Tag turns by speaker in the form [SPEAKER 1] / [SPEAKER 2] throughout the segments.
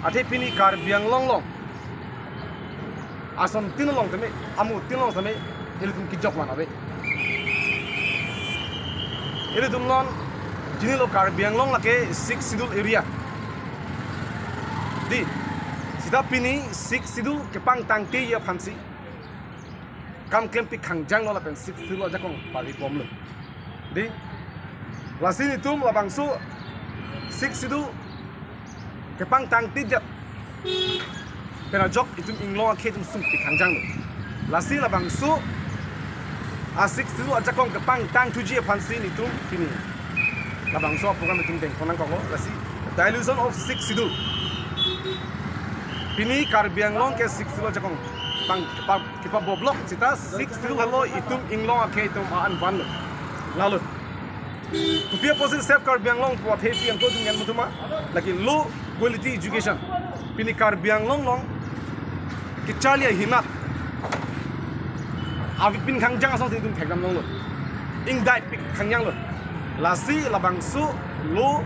[SPEAKER 1] ate pini kar biang long long ason tin long tame amu tin long tame ilum ki jok manabe ile dum non jini lo kar biang long lake 6 sidul area di sida pini 6 sidul ke pang tang ti ya phansi kam kem pi khangjang lo la pen 6 sidul ja kong pali bom lo di lasini tum la bangsu 6 sidul ke pang tang ti ja pena jok itum inglong a ketum sum pi khangjang lo lasi la bangsu a 6 sidul ja kong ke pang tang tuji phansi ni tum pini la bangsu program itum deng konang ko lasi dilution of 6 sidul pini kar biang long ke 6 sidul ja kong pang kipa boblok cita 6 sidul halo itum inglong a ketum an van lo lalu Tupia posin self kar biang long buat happy yang kau dengan mutuma lagi low quality education pini kar biang long long kecalia hinat awi pin khangjang asal situm thekam long lo ing dai pik khangjang lo lasi labang su low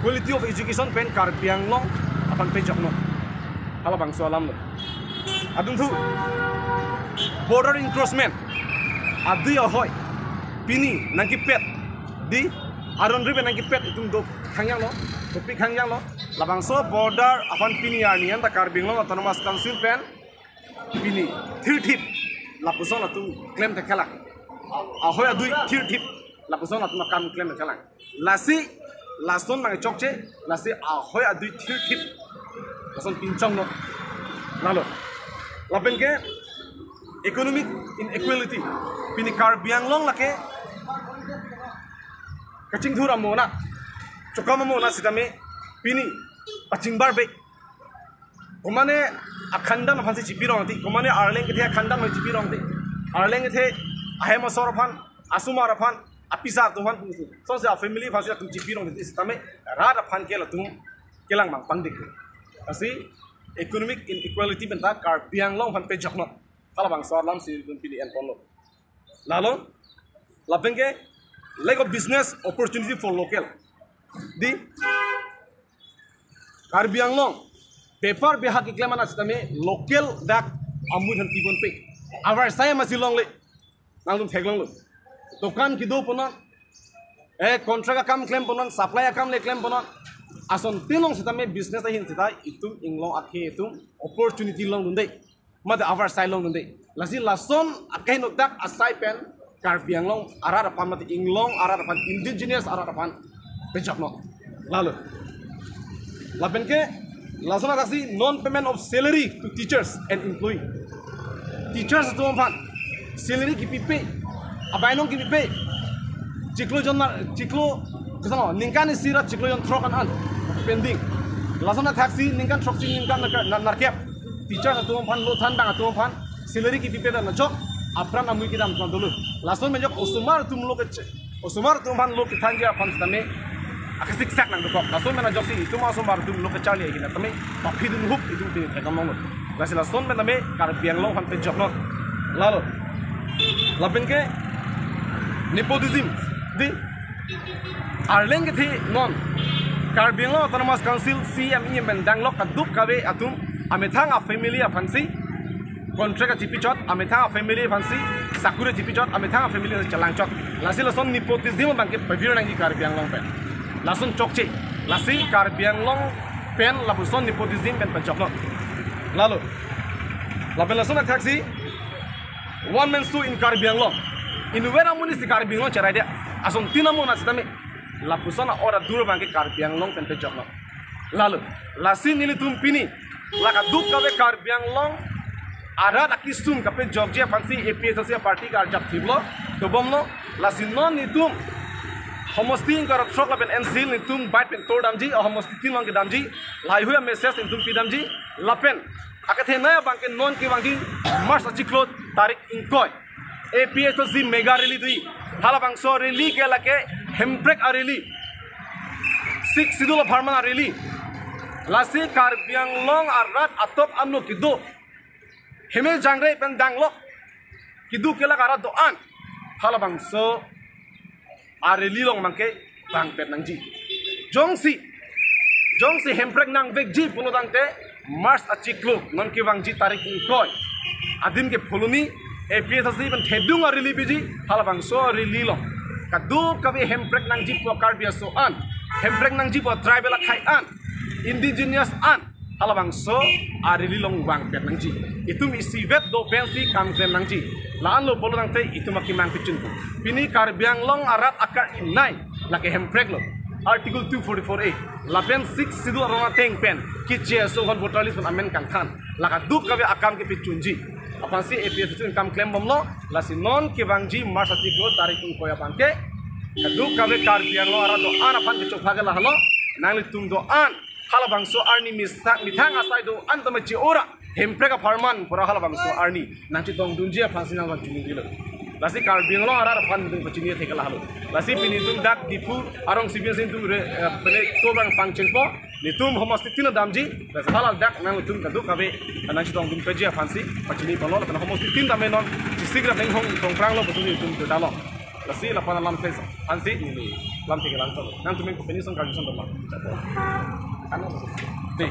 [SPEAKER 1] quality of education pen kar biang long apan pejok no ala bang su alam lo adun tu border encroachment adi ahoy pini nangki pet di aron ribe nangki pet itum do khangyang lo topi khangyang lo labang so border apan pini arnian ta karbing lo autonomous council pen pini thir thip lapuson atum claim ta khala ahoy adui thir thip lapuson atum kam claim ta khala lasi lason mang chokche lasi ahoy adui thir thip lason pinchong lo lalo lapen ke economic inequality pini karbiang long lake kacing dhura mona chokama mona sitame pini paching barbe komane akhanda na phansi chipirong ti komane arleng ke the akhanda ma chipirong ti arleng ke the ahema sorphan asumara phan apisa tuhan so sa family phansi tum chipirong ti sitame rada phan ke la tum kelang mang pangdik asi economic inequality benta karbiang long phan pe jokno kala bang sor lam si dun pili en ponlo lalo lapenge lack of business opportunity for local di karbiang long paper beha ki klemana sitame local dak amu than tibon pe avar saya masih long le nalum theglong lo dokan ki do ponon contract kam claim ponon supply kam le claim ponon ason tilong sitame business ahin sita itum inglong akhe itum opportunity long dun dei mada avar sai long nunde lasi lason akai nok dak asai pen karbiang long arara pan mati inglong arara pan indigenous arara pan pejak no lalu lapen ke lason aksi non payment of salary to teachers and employee teachers tu pan salary ki pipe abai nong ki pipe ciklo kesana ningkan sira ciklo yon trokan an pending lason taxi ningkan troksi ningkan narkep teacher atau pan lo than bang atau pan salary ki pipe na jok apran amui kidam kan dulu lason menjok osumar tum lo ke osumar tum pan lo ki thanja pan tame akasik sak nang dok lason mena jok si itu ma osumar tum lo ke chali agina tame papidun hup itu tin thekam long lasi lason mena me kar biang long pan pe jok no lalo lapen ke nepotism di arleng ke thi non kar biang long autonomous council CME mendang lo kadup kawe atum amethang a family a phansi contract a tipichot amethang a family phansi sakure tipichot amethang a family chalang chot lasi lason nepotism bangke pavir nang kar biang long pen lason chokche lasi kar biang long pen labuson nepotism pen pachok no lalu laben lason taxi one man su in kar biang long in wera munis kar biang long charai dia ason tinamo na sitame labuson ora dur bangke kar biang long pen pachok no lalu lasi nili tum pini laka duk kawe kar biang long ada nakisum kape Georgia fancy APS party kar jak thiblo to bomno lasinon nitum homostin kar trok laben ensil nitum bait pen tor damji homostin long ke damji lai huya message nitum pi damji lapen akathe na bangke non ki bangji mars achiklo tarik inkoi APS mega rally dui hala bangso rally ke lake hembrek a rally 6 sidul farmana rally lasi kar biang long arat atop anu kidu heme jangre pen danglo kidu kela karat doan hala bangso areli long mangke bang pet nangji jongsi jong si hemprek nang vek ji puno tangte mars achiklo non ki wang ji tarik koi adin ke phulumi APS asi ban thedung a rili biji halabang so rili lo kadu kavi hemprek nang ji po karbia so an hemprek nang ji po tribal khai an indigenous an halabang so a rili long wang pet nang ji itum isi vet do pensi kam klem nang ji laan lo bolo nang te itum akimang pichun pini karbiang long arat akar inai lake hemprek lo Article 244A lapen 6 sidu arona teng pen ki che so hon votalis pun amen kang khan laka duk kabe akam ke pichunji apan si APS tin kam claim bomlo la si non ki wangji mars article tarik pun koya panke duk kabe kar biang lo arato ana pan ke chok phage la halo nangli tum do an hala bangso arni mithang asai do an tama chi ora hempreka farman pura hala bangso arni nangchi tong dunji phansi nang wan chuni dilo lasi kar biang lo arar pan dung pachini thekala halo lasi pini tum dak dipu arong sibian sin tum pele to bang pangcheng po ni tum homasti tin damji lasi halal dak nang tum kadu kabe nangchi tong dum pejia phansi pachini palo la homasti tin dame non sigra beng hong tong prang lo pasuni tum to dalo lasi la pana lam pesa phansi ni lam thekala nang tum ko peni song kar song dama kan de